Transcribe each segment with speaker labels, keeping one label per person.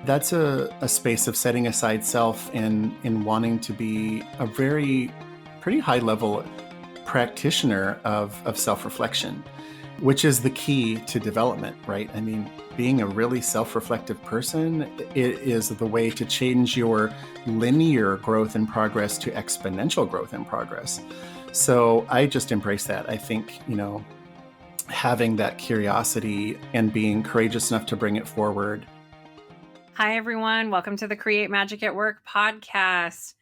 Speaker 1: That's a space of setting aside self and wanting to be a pretty high level practitioner of self-reflection, which is the key to development, right? I mean, being a really self-reflective person, it is the way to change your linear growth and progress to exponential growth and progress. So I just embrace that. I think, having that curiosity and being courageous enough to bring it forward.
Speaker 2: Hi, everyone. Welcome to the Create Magic at Work podcast.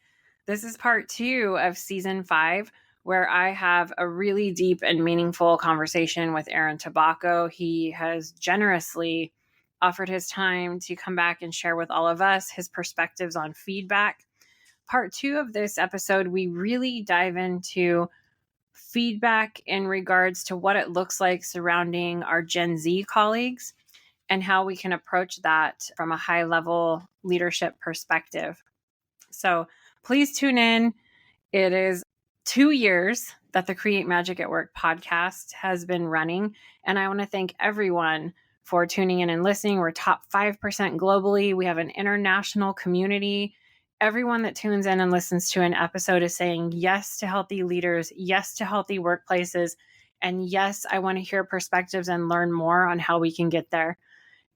Speaker 2: This is part 2 of season 5, where I have a really deep and meaningful conversation with Aaron Tabacco. He has generously offered his time to come back and share with all of us his perspectives on feedback. Part 2 of this episode, we really dive into feedback in regards to what it looks like surrounding our Gen Z colleagues and how we can approach that from a high level leadership perspective. So please tune in. It is 2 years that the Create Magic at Work podcast has been running. And I want to thank everyone for tuning in and listening. We're top 5% globally. We have an international community. Everyone that tunes in and listens to an episode is saying yes to healthy leaders, yes to healthy workplaces, and yes, I want to hear perspectives and learn more on how we can get there.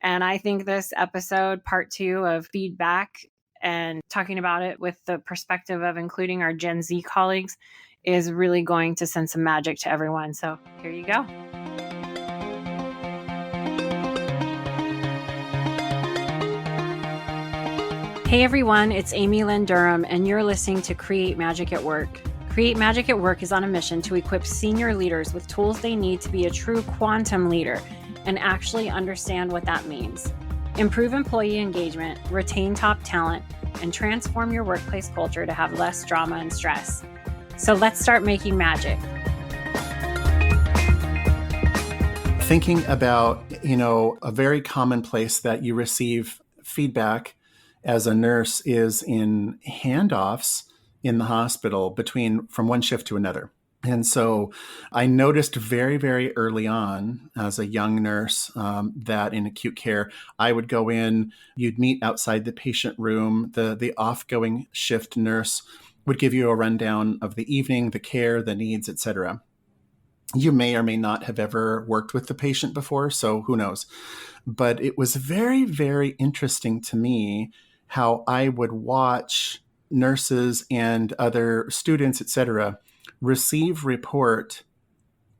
Speaker 2: And I think this episode, part 2 of feedback and talking about it with the perspective of including our Gen Z colleagues, is really going to send some magic to everyone. So here you go. Hey everyone, it's Amy Lynn Durham, and you're listening to Create Magic at Work. Create Magic at Work is on a mission to equip senior leaders with tools they need to be a true quantum leader and actually understand what that means. Improve employee engagement, retain top talent, and transform your workplace culture to have less drama and stress. So let's start making magic.
Speaker 1: Thinking about, a very common place that you receive feedback as a nurse is in handoffs in the hospital from one shift to another. And so I noticed very, very early on as a young nurse that in acute care, I would go in, you'd meet outside the patient room, the off-going shift nurse would give you a rundown of the evening, the care, the needs, et cetera. You may or may not have ever worked with the patient before, so who knows? But it was very, very interesting to me how I would watch nurses and other students, et cetera, receive report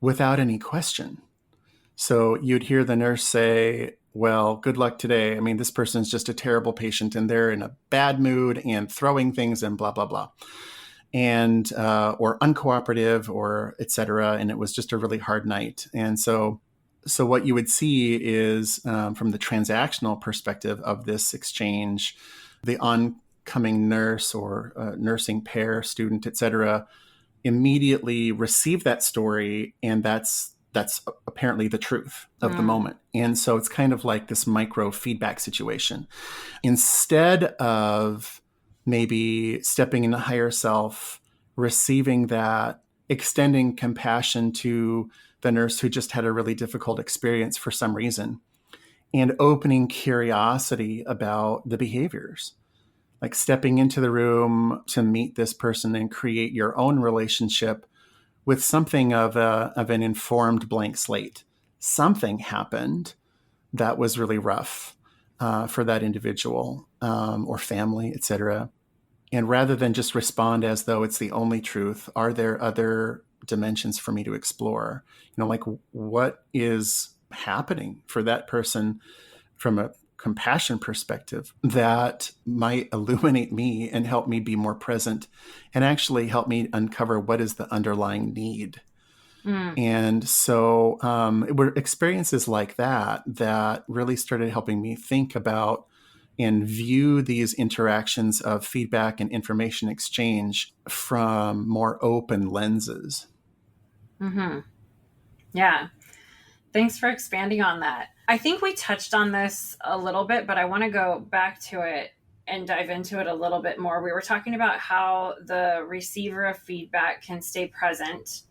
Speaker 1: without any question. So you'd hear the nurse say, well, good luck today. I mean, this person's just a terrible patient and they're in a bad mood and throwing things and blah, blah, blah. And, or uncooperative or et cetera. And it was just a really hard night. And so what you would see is from the transactional perspective of this exchange, the oncoming nurse or nursing pair, student, et cetera, immediately receive that story, and that's apparently the truth of the moment. And so it's kind of like this micro feedback situation. Instead of maybe stepping into higher self, receiving that, extending compassion to the nurse who just had a really difficult experience for some reason, and opening curiosity about the behaviors. Like stepping into the room to meet this person and create your own relationship with something of an informed blank slate. Something happened that was really rough for that individual or family, et cetera. And rather than just respond as though it's the only truth, are there other dimensions for me to explore? Like what is happening for that person from a compassion perspective that might illuminate me and help me be more present and actually help me uncover what is the underlying need. And so were experiences like that really started helping me think about and view these interactions of feedback and information exchange from more open lenses.
Speaker 2: Mm-hmm. Yeah. Thanks for expanding on that. I think we touched on this a little bit, but I want to go back to it and dive into it a little bit more. We were talking about how the receiver of feedback can stay present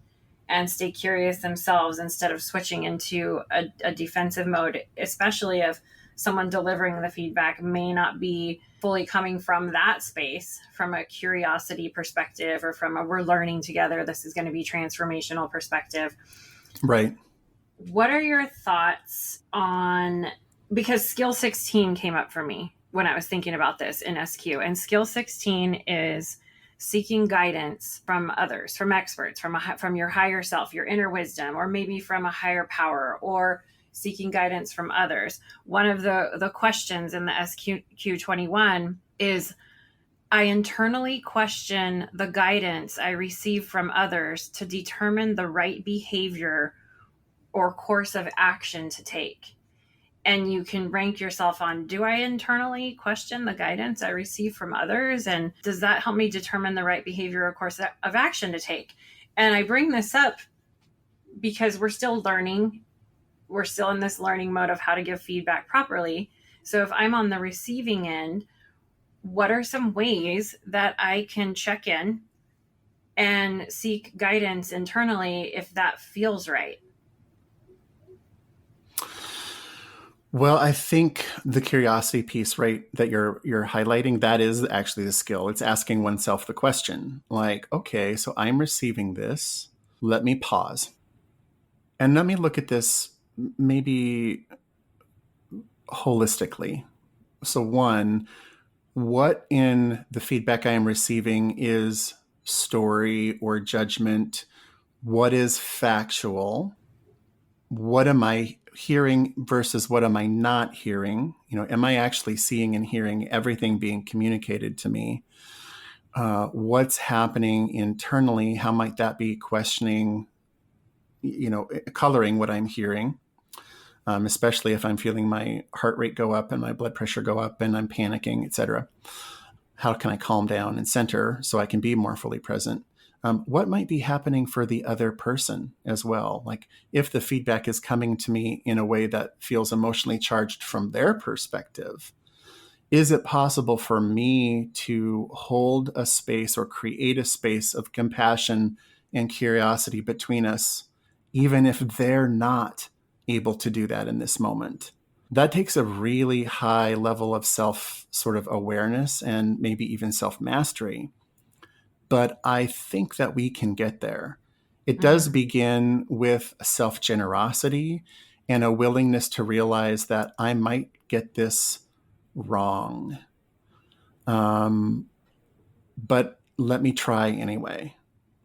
Speaker 2: and stay curious themselves instead of switching into a defensive mode, especially of someone delivering the feedback may not be fully coming from that space, from a curiosity perspective, or from a we're learning together, this is going to be transformational perspective.
Speaker 1: Right.
Speaker 2: What are your thoughts on, because skill 16 came up for me when I was thinking about this in SQ, and skill 16 is seeking guidance from others, from experts, from your higher self, your inner wisdom, or maybe from a higher power, or seeking guidance from others. One of the questions in the SQ21 is, I internally question the guidance I receive from others to determine the right behavior or course of action to take. And you can rank yourself on, do I internally question the guidance I receive from others? And does that help me determine the right behavior or course of action to take? And I bring this up because we're still learning. We're still in this learning mode of how to give feedback properly. So if I'm on the receiving end, what are some ways that I can check in and seek guidance internally if that feels right?
Speaker 1: Well, I think the curiosity piece, right, that you're highlighting, that is actually the skill. It's asking oneself the question, like, okay, so I'm receiving this. Let me pause. And let me look at this maybe holistically. So one, what in the feedback I am receiving is story or judgment? What is factual? What am I hearing versus what am I not hearing? Am I actually seeing and hearing everything being communicated to me? What's happening internally? How might that be questioning, coloring what I'm hearing? Especially if I'm feeling my heart rate go up and my blood pressure go up and I'm panicking, etc. How can I calm down and center so I can be more fully present? What might be happening for the other person as well? Like if the feedback is coming to me in a way that feels emotionally charged from their perspective, is it possible for me to hold a space or create a space of compassion and curiosity between us, even if they're not able to do that in this moment? That takes a really high level of self sort of awareness and maybe even self-mastery. But I think that we can get there. It does begin with self-generosity and a willingness to realize that I might get this wrong. But let me try anyway.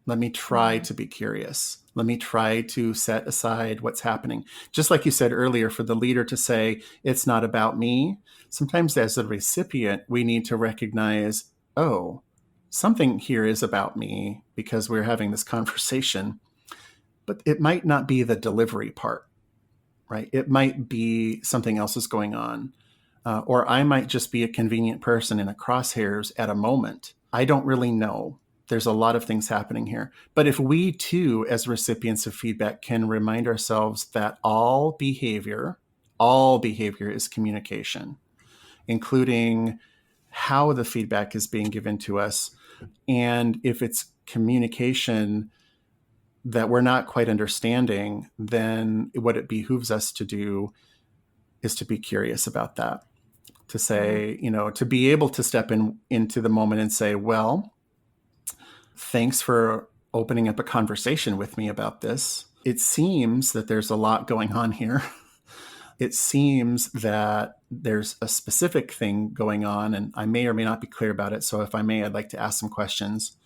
Speaker 1: Let me try to be curious. Let me try to set aside what's happening. Just like you said earlier, for the leader to say, it's not about me. Sometimes as a recipient, we need to recognize, oh, something here is about me because we're having this conversation, but it might not be the delivery part, right? It might be something else is going on. Or I might just be a convenient person in a crosshairs at a moment. I don't really know. There's a lot of things happening here. But if we too, as recipients of feedback, can remind ourselves that all behavior is communication, including how the feedback is being given to us. And if it's communication that we're not quite understanding, then what it behooves us to do is to be curious about that. To say, to be able to step into the moment and say, well, thanks for opening up a conversation with me about this. It seems that there's a lot going on here. It seems that there's a specific thing going on, and I may or may not be clear about it. So if I may, I'd like to ask some questions.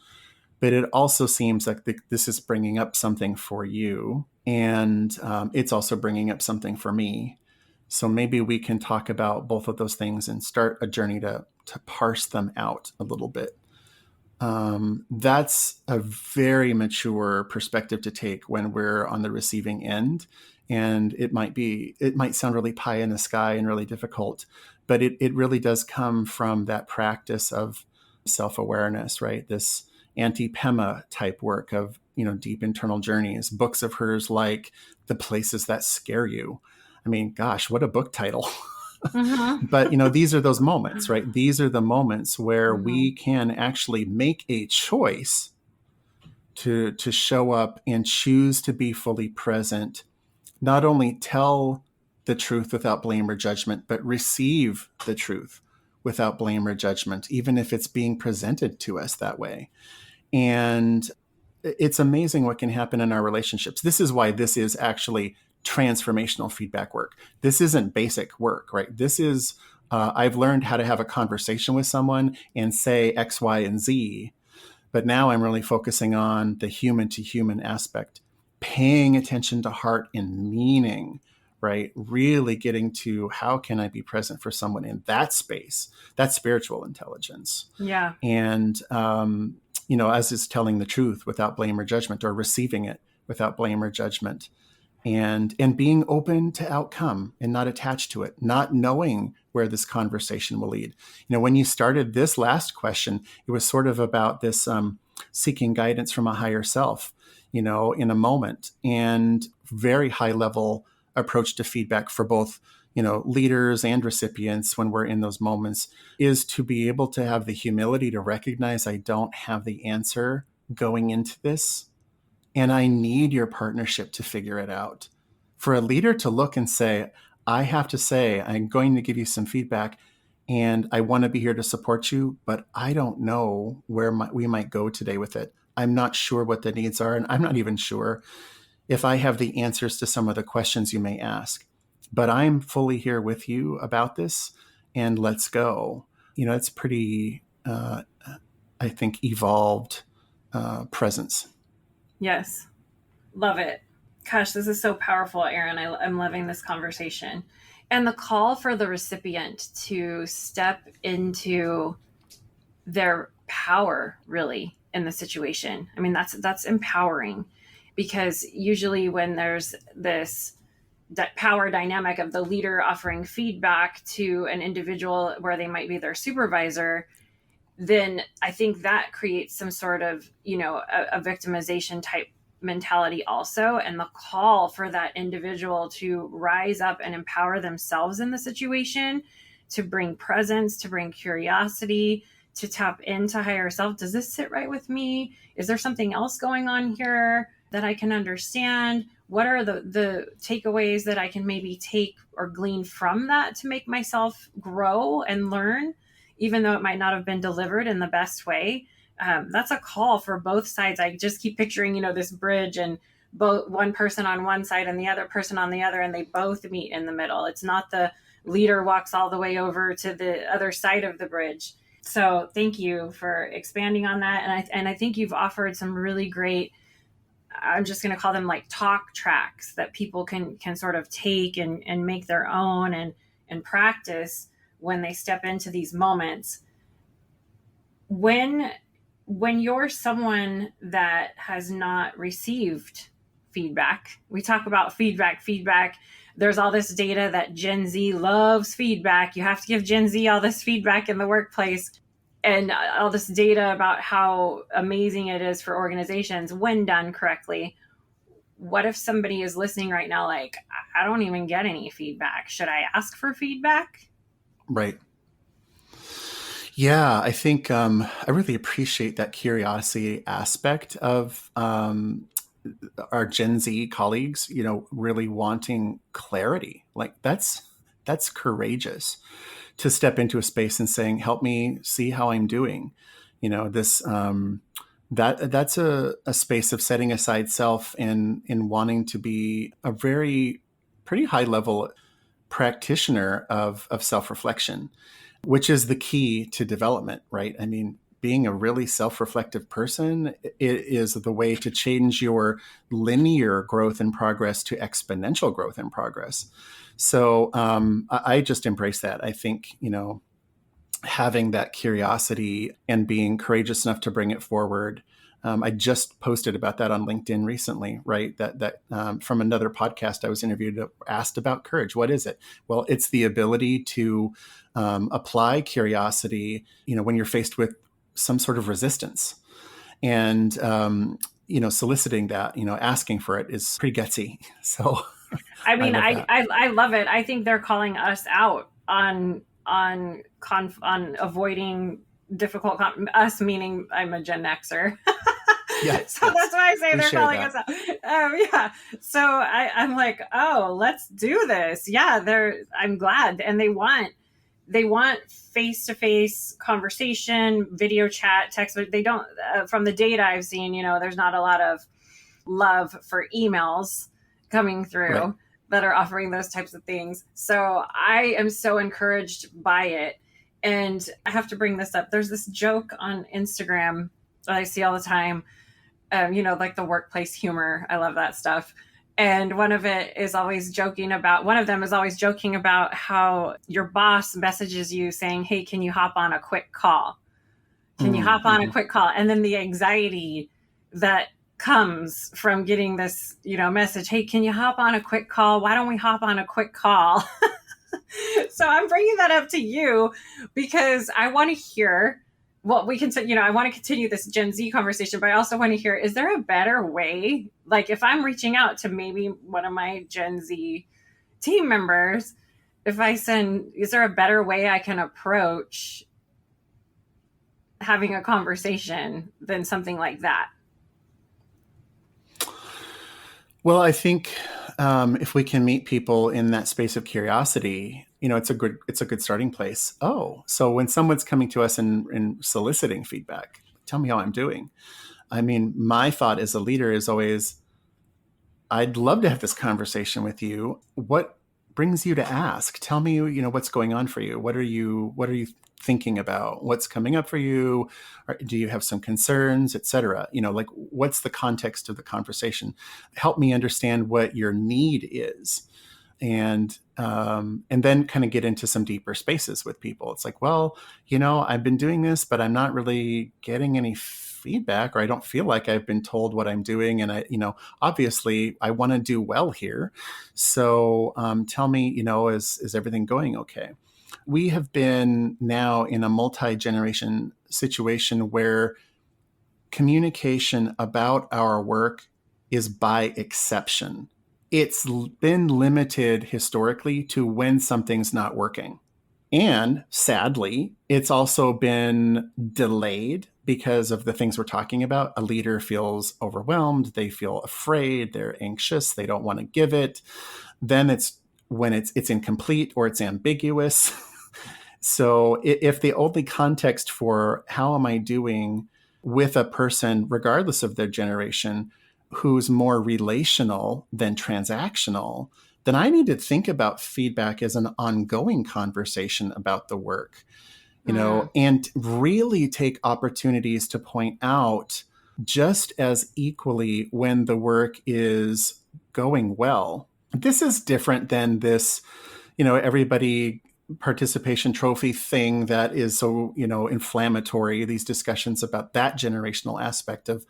Speaker 1: But it also seems like this is bringing up something for you, and it's also bringing up something for me. So maybe we can talk about both of those things and start a journey to parse them out a little bit. That's a very mature perspective to take when we're on the receiving end. And it might sound really pie in the sky and really difficult, but it really does come from that practice of self-awareness, right? This Auntie Pema type work of, deep internal journeys, books of hers like The Places That Scare You. I mean, gosh, what a book title. But, these are those moments, right? These are the moments where we can actually make a choice to show up and choose to be fully present. Not only tell the truth without blame or judgment, but receive the truth without blame or judgment, even if it's being presented to us that way. And it's amazing what can happen in our relationships. This is why this is actually transformational feedback work. This isn't basic work, right? This is, I've learned how to have a conversation with someone and say X, Y, and Z. But now I'm really focusing on the human to human aspect, paying attention to heart and meaning, right? Really getting to how can I be present for someone in that space? That's spiritual intelligence.
Speaker 2: Yeah.
Speaker 1: And, as is telling the truth without blame or judgment, or receiving it without blame or judgment, and being open to outcome and not attached to it, not knowing where this conversation will lead. When you started this last question, it was sort of about this seeking guidance from a higher self, in a moment, and very high level approach to feedback for both, leaders and recipients when we're in those moments, is to be able to have the humility to recognize I don't have the answer going into this. And I need your partnership to figure it out. For a leader to look and say, I have to say, I'm going to give you some feedback and I want to be here to support you, but I don't know where we might go today with it. I'm not sure what the needs are. And I'm not even sure if I have the answers to some of the questions you may ask. But I'm fully here with you about this, and let's go. It's pretty, I think, evolved presence.
Speaker 2: Yes. Love it. Gosh, this is so powerful, Aaron. I'm loving this conversation. And the call for the recipient to step into their power, really, in the situation. I mean, that's empowering, because usually when there's this power dynamic of the leader offering feedback to an individual where they might be their supervisor, then I think that creates some sort of, a victimization type mentality also. And the call for that individual to rise up and empower themselves in the situation, to bring presence, to bring curiosity, to tap into higher self. Does this sit right with me? Is there something else going on here that I can understand? What are the takeaways that I can maybe take or glean from that to make myself grow and learn, even though it might not have been delivered in the best way? That's a call for both sides. I just keep picturing, this bridge, and both one person on one side and the other person on the other, and they both meet in the middle. It's not the leader walks all the way over to the other side of the bridge. So thank you for expanding on that. And I think you've offered some really great, I'm just going to call them like talk tracks that people can sort of take and make their own and practice when they step into these moments. When you're someone that has not received feedback, we talk about feedback. There's all this data that Gen Z loves feedback. You have to give Gen Z all this feedback in the workplace, and all this data about how amazing it is for organizations when done correctly. What if somebody is listening right now, like, I don't even get any feedback? Should I ask for feedback?
Speaker 1: Right. Yeah, I think I really appreciate that curiosity aspect of our Gen Z colleagues, really wanting clarity. Like that's courageous to step into a space and saying, help me see how I'm doing. This that's a space of setting aside self and wanting to be a very pretty high level practitioner of self-reflection, which is the key to development, right? I mean, being a really self-reflective person, it is the way to change your linear growth and progress to exponential growth and progress. So I just embrace that. I think, having that curiosity and being courageous enough to bring it forward. I just posted about that on LinkedIn recently, right? That from another podcast I was interviewed, asked about courage. What is it? Well, it's the ability to apply curiosity, when you're faced with some sort of resistance, and soliciting that, asking for it is pretty gutsy. So,
Speaker 2: I mean, I love it. I think they're calling us out on avoiding difficult us, meaning I'm a Gen Xer.
Speaker 1: Yeah.
Speaker 2: So
Speaker 1: Yes.
Speaker 2: that's why I say
Speaker 1: We
Speaker 2: they're
Speaker 1: share
Speaker 2: calling
Speaker 1: that.
Speaker 2: us out. Yeah. So I'm like, oh, let's do this. Yeah, I'm glad. And they want face-to-face conversation, video chat, text. They don't, from the data I've seen, there's not a lot of love for emails coming
Speaker 1: Right.
Speaker 2: through that are offering those types of things. So I am so encouraged by it. And I have to bring this up. There's this joke on Instagram that I see all the time, like the workplace humor. I love that stuff. And one of them is always joking about how your boss messages you saying, hey, can you hop on a quick call? Can you hop on a
Speaker 1: Mm-hmm.
Speaker 2: quick call? And then the anxiety that comes from getting this, message, hey, can you hop on a quick call? Why don't we hop on a quick call? So I'm bringing that up to you because I want to hear what we can, I want to continue this Gen Z conversation, but I also want to hear, is there a better way? Like if I'm reaching out to maybe one of my Gen Z team members, is there a better way I can approach having a conversation than something like that?
Speaker 1: Well, I think if we can meet people in that space of curiosity, it's a good starting place. Oh, so when someone's coming to us and soliciting feedback, tell me how I'm doing. I mean, my thought as a leader is always, I'd love to have this conversation with you. What brings you to ask? Tell me, what's going on for you. What are you thinking about? What's coming up for you? Or do you have some concerns, et cetera? Like what's the context of the conversation? Help me understand what your need is. And then kind of get into some deeper spaces with people. It's like, well, I've been doing this, but I'm not really getting any feedback, or I don't feel like I've been told what I'm doing. And obviously I want to do well here. So tell me, is everything going okay? We have been now in a multi-generation situation where communication about our work is by exception. It's been limited historically to when something's not working. And sadly, it's also been delayed because of the things we're talking about. A leader feels overwhelmed, they feel afraid, they're anxious, they don't want to give it. Then it's when it's incomplete or it's ambiguous. So if the only context for how am I doing with a person, regardless of their generation, who's more relational than transactional, then I need to think about feedback as an ongoing conversation about the work,
Speaker 2: Mm.
Speaker 1: and really take opportunities to point out just as equally when the work is going well. This is different than this, everybody participation trophy thing that is so inflammatory, these discussions about that generational aspect of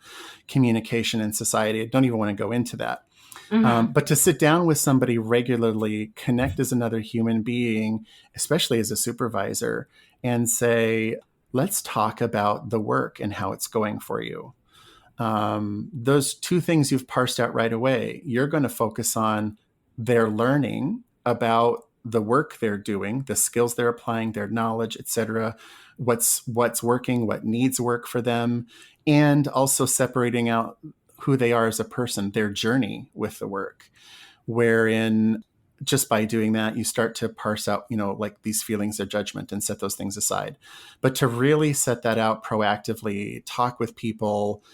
Speaker 1: communication in society. I don't even want to go into that.
Speaker 2: Mm-hmm.
Speaker 1: But to sit down with somebody regularly, connect as another human being, especially as a supervisor, and say, let's talk about the work and how it's going for you. Those two things you've parsed out right away. You're going to focus on their learning about the work they're doing, the skills they're applying, their knowledge, et cetera, what's working, what needs work for them, and also separating out who they are as a person, their journey with the work, wherein just by doing that, you start to parse out, like these feelings of judgment and set those things aside. But to really set that out proactively, talk with people,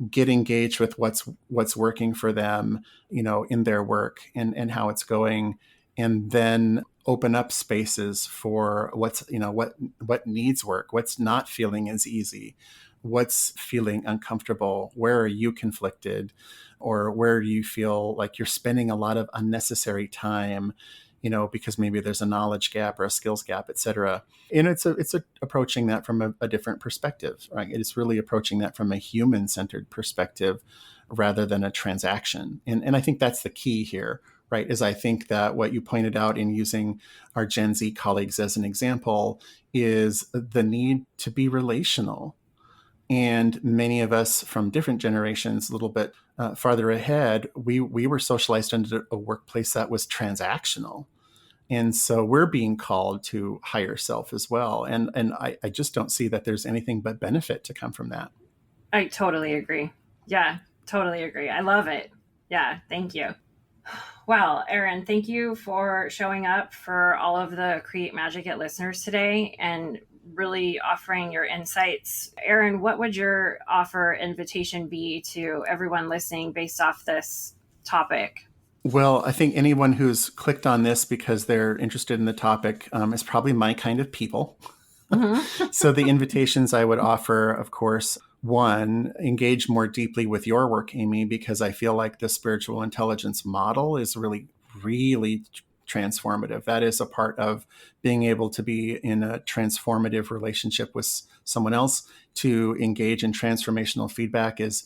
Speaker 1: get engaged with what's working for them, in their work and how it's going, and then open up spaces for what needs work, what's not feeling as easy, what's feeling uncomfortable, where are you conflicted, or where do you feel like you're spending a lot of unnecessary time, because maybe there's a knowledge gap or a skills gap, et cetera. And it's approaching that from a different perspective, right? It's really approaching that from a human-centered perspective rather than a transaction. And I think that's the key here, right? Is I think that what you pointed out in using our Gen Z colleagues as an example is the need to be relational. And many of us from different generations, a little bit farther ahead, we were socialized into a workplace that was transactional. And so we're being called to higher self as well. And I just don't see that there's anything but benefit to come from that.
Speaker 2: I totally agree. Yeah, totally agree. I love it. Yeah, thank you. Well, Aaron, thank you for showing up for all of the Create Magic It listeners today and really offering your insights. Aaron, what would your offer invitation be to everyone listening based off this topic?
Speaker 1: Well, I think anyone who's clicked on this because they're interested in the topic is probably my kind of people.
Speaker 2: Mm-hmm.
Speaker 1: So the invitations I would offer, of course, one, engage more deeply with your work, Amy, because I feel like the spiritual intelligence model is really, really transformative. That is a part of being able to be in a transformative relationship with someone else. To engage in transformational feedback is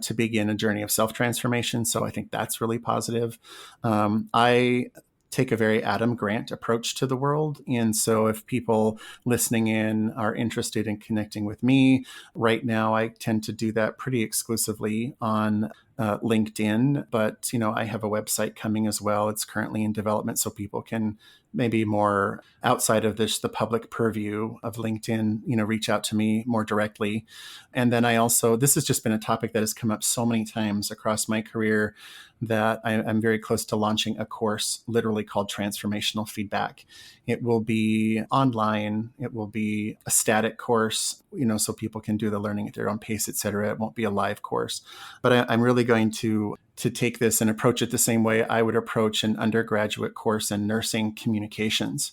Speaker 1: to begin a journey of self-transformation. So I think that's really positive. I take a very Adam Grant approach to the world. And so if people listening in are interested in connecting with me, right now I tend to do that pretty exclusively on LinkedIn, but I have a website coming as well. It's currently in development, so people can maybe more outside of the public purview of LinkedIn, reach out to me more directly. And then this has just been a topic that has come up so many times across my career that I'm very close to launching a course literally called Transformational Feedback. It will be online. It will be a static course, so people can do the learning at their own pace, et cetera. It won't be a live course, but I'm really going to take this and approach it the same way I would approach an undergraduate course in nursing communications,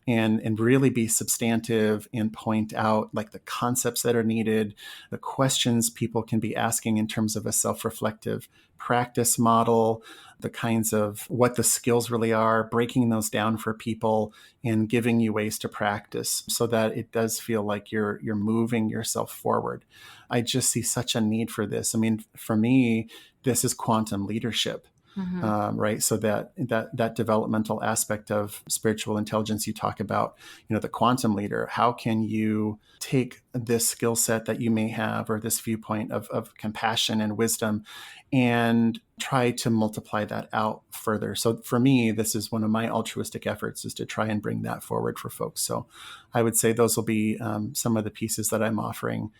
Speaker 1: and really be substantive and point out like the concepts that are needed, the questions people can be asking in terms of a self-reflective practice model, the kinds of what the skills really are, breaking those down for people and giving you ways to practice so that it does feel like you're moving yourself forward. I just see such a need for this. I mean, for me, this is quantum leadership.
Speaker 2: Mm-hmm.
Speaker 1: Right. So that developmental aspect of spiritual intelligence you talk about, the quantum leader, how can you take this skill set that you may have or this viewpoint of compassion and wisdom and try to multiply that out further? So for me, this is one of my altruistic efforts, is to try and bring that forward for folks. So I would say those will be some of the pieces that I'm offering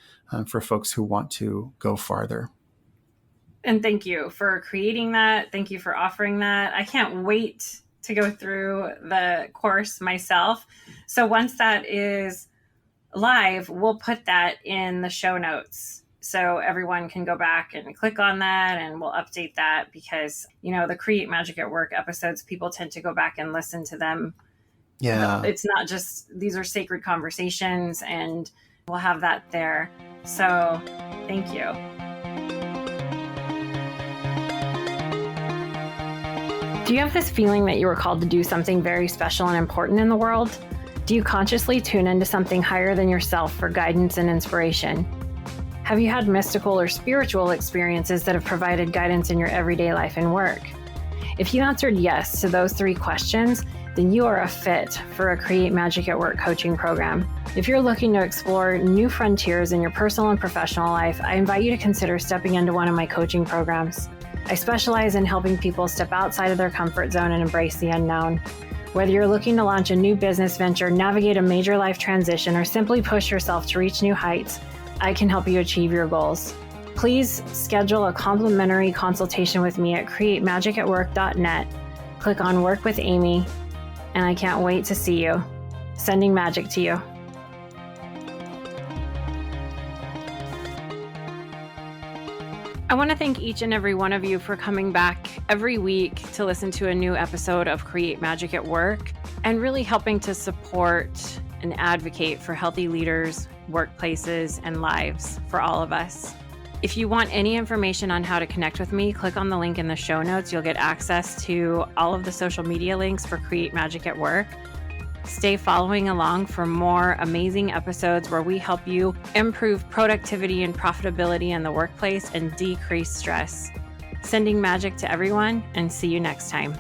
Speaker 1: for folks who want to go farther.
Speaker 2: And thank you for creating that. Thank you for offering that. I can't wait to go through the course myself. So once that is live, we'll put that in the show notes so everyone can go back and click on that, and we'll update that because, the Create Magic at Work episodes, people tend to go back and listen to them.
Speaker 1: Yeah.
Speaker 2: It's not just, these are sacred conversations, and we'll have that there. So thank you. Do you have this feeling that you were called to do something very special and important in the world? Do you consciously tune into something higher than yourself for guidance and inspiration? Have you had mystical or spiritual experiences that have provided guidance in your everyday life and work? If you answered yes to those 3 questions, then you are a fit for a Create Magic at Work coaching program. If you're looking to explore new frontiers in your personal and professional life, I invite you to consider stepping into one of my coaching programs. I specialize in helping people step outside of their comfort zone and embrace the unknown. Whether you're looking to launch a new business venture, navigate a major life transition, or simply push yourself to reach new heights, I can help you achieve your goals. Please schedule a complimentary consultation with me at createmagicatwork.net. Click on Work with Amy, and I can't wait to see you. Sending magic to you. I want to thank each and every one of you for coming back every week to listen to a new episode of Create Magic at Work and really helping to support and advocate for healthy leaders, workplaces, and lives for all of us. If you want any information on how to connect with me, click on the link in the show notes. You'll get access to all of the social media links for Create Magic at Work. Stay following along for more amazing episodes where we help you improve productivity and profitability in the workplace and decrease stress. Sending magic to everyone, and see you next time.